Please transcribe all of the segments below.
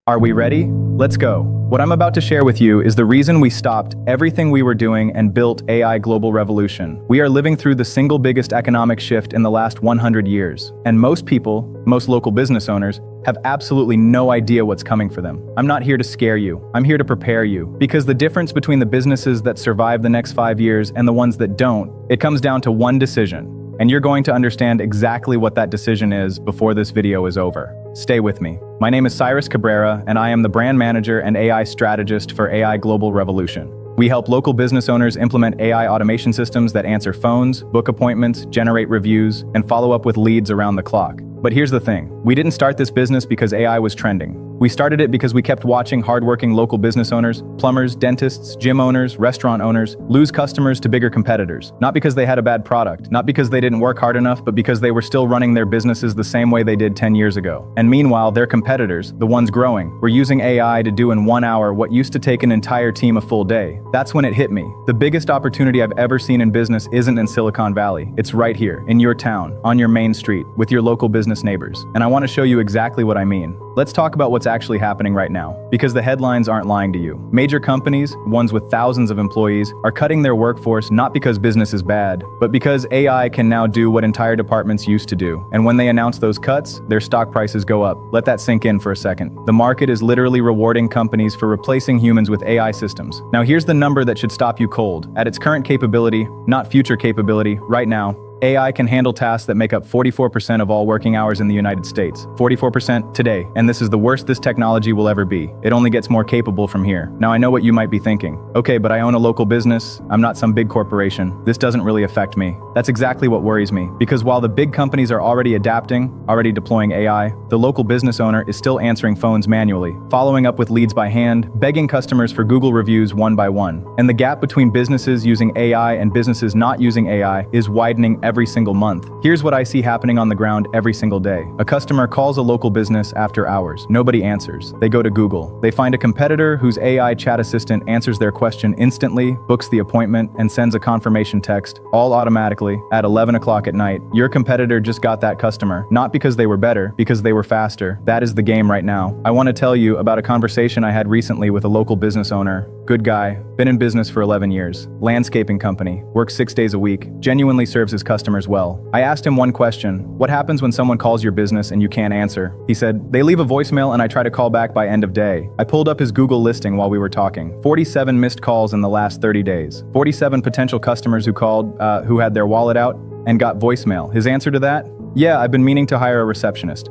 Are we ready? Let's go. What I'm about to share with you is the reason we stopped everything we were doing and built AI Global Revolution. We are living through the single biggest economic shift in the last 100 years, and most people, most local business owners, have absolutely no idea what's coming for them. I'm not here to scare you. I'm here to prepare you. Because the difference between the businesses that survive the next 5 years and the ones that don't, it comes down to one decision. And you're going to understand exactly what that decision is before this video is over. Stay with me. My name is Cyrus Cabrera, and I am the brand manager and AI strategist for AI Global Revolution. We help local business owners implement AI automation systems that answer phones, book appointments, generate reviews, and follow up with leads around the clock. But here's the thing. We didn't start this business because AI was trending. We started it because we kept watching hardworking local business owners, plumbers, dentists, gym owners, restaurant owners, lose customers to bigger competitors. Not because they had a bad product, not because they didn't work hard enough, but because they were still running their businesses the same way they did 10 years ago. And meanwhile, their competitors, the ones growing, were using AI to do in 1 hour what used to take an entire team a full day. That's when it hit me. The biggest opportunity I've ever seen in business isn't in Silicon Valley. It's right here, in your town, on your main street, with your local business neighbors. And I want to show you exactly what I mean. Let's talk about what's actually happening right now, because the headlines aren't lying to you. Major companies, ones with thousands of employees, are cutting their workforce not because business is bad, but because AI can now do what entire departments used to do. And when they announce those cuts, their stock prices go up. Let that sink in for a second. The market is literally rewarding companies for replacing humans with AI systems. Now here's the number that should stop you cold. At its current capability, not future capability, right now, AI can handle tasks that make up 44% of all working hours in the United States. 44% today, and this is the worst this technology will ever be. It only gets more capable from here. Now I know what you might be thinking. Okay, but I own a local business. I'm not some big corporation. This doesn't really affect me. That's exactly what worries me, because while the big companies are already adapting, already deploying AI, the local business owner is still answering phones manually, following up with leads by hand, begging customers for Google reviews one by one. And the gap between businesses using AI and businesses not using AI is widening every single month. Here's what I see happening on the ground every single day. A customer calls a local business after hours. Nobody answers. They go to Google. They find a competitor whose AI chat assistant answers their question instantly, books the appointment, and sends a confirmation text, all automatically, at 11 o'clock at night. Your competitor just got that customer, not because they were better, because they were faster. That is the game right now. I want to tell you about a conversation I had recently with a local business owner. Good guy, been in business for 11 years, landscaping company, works 6 days a week, genuinely serves his customers well. I asked him one question: what happens when someone calls your business and you can't answer? He said, they leave a voicemail and I try to call back by end of day. I pulled up his Google listing while we were talking. 47 missed calls in the last 30 days. 47 potential customers who called, who had their wallet out and got voicemail. His answer to that? Yeah, I've been meaning to hire a receptionist,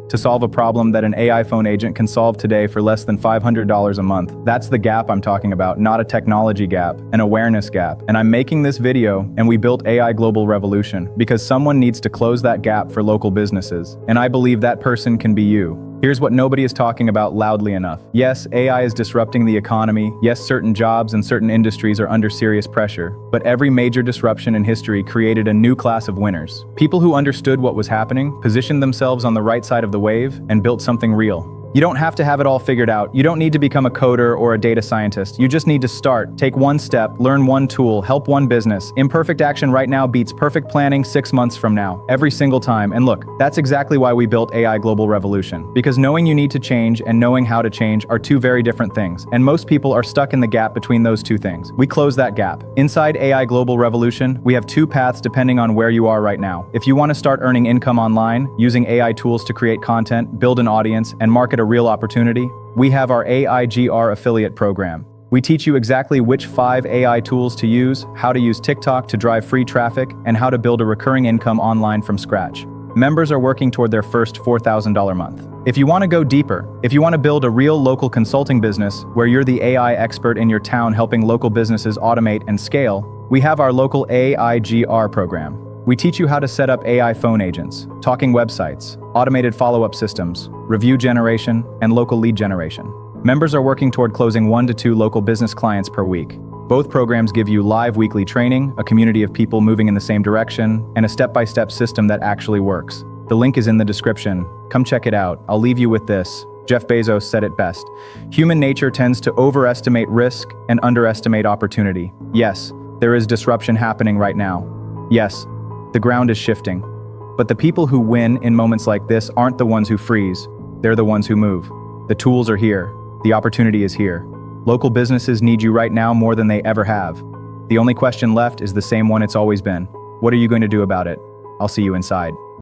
to solve a problem that an AI phone agent can solve today for less than $500 a month. That's the gap I'm talking about, not a technology gap, an awareness gap. And I'm making this video, and we built AI Global Revolution because someone needs to close that gap for local businesses. And I believe that person can be you. Here's what nobody is talking about loudly enough. Yes, AI is disrupting the economy. Yes, certain jobs and certain industries are under serious pressure. But every major disruption in history created a new class of winners. People who understood what was happening, positioned themselves on the right side of the wave, and built something real. You don't have to have it all figured out. You don't need to become a coder or a data scientist. You just need to start, take one step, learn one tool, help one business. Imperfect action right now beats perfect planning 6 months from now, every single time. And look, that's exactly why we built AI Global Revolution. Because knowing you need to change and knowing how to change are two very different things. And most people are stuck in the gap between those two things. We close that gap. Inside AI Global Revolution, we have 2 paths depending on where you are right now. If you want to start earning income online, using AI tools to create content, build an audience, and market a real opportunity, we have our AIGR affiliate program. We teach you exactly which 5 AI tools to use, how to use TikTok to drive free traffic, and how to build a recurring income online from scratch. Members are working toward their first $4,000 month. If you want to go deeper, if you want to build a real local consulting business where you're the AI expert in your town helping local businesses automate and scale, we have our local AIGR program. We teach you how to set up AI phone agents, talking websites, automated follow-up systems, review generation, and local lead generation. Members are working toward closing 1 to 2 local business clients per week. Both programs give you live weekly training, a community of people moving in the same direction, and a step-by-step system that actually works. The link is in the description. Come check it out. I'll leave you with this. Jeff Bezos said it best. Human nature tends to overestimate risk and underestimate opportunity. Yes, there is disruption happening right now. Yes, the ground is shifting. But the people who win in moments like this aren't the ones who freeze. They're the ones who move. The tools are here. The opportunity is here. Local businesses need you right now more than they ever have. The only question left is the same one it's always been. What are you going to do about it? I'll see you inside.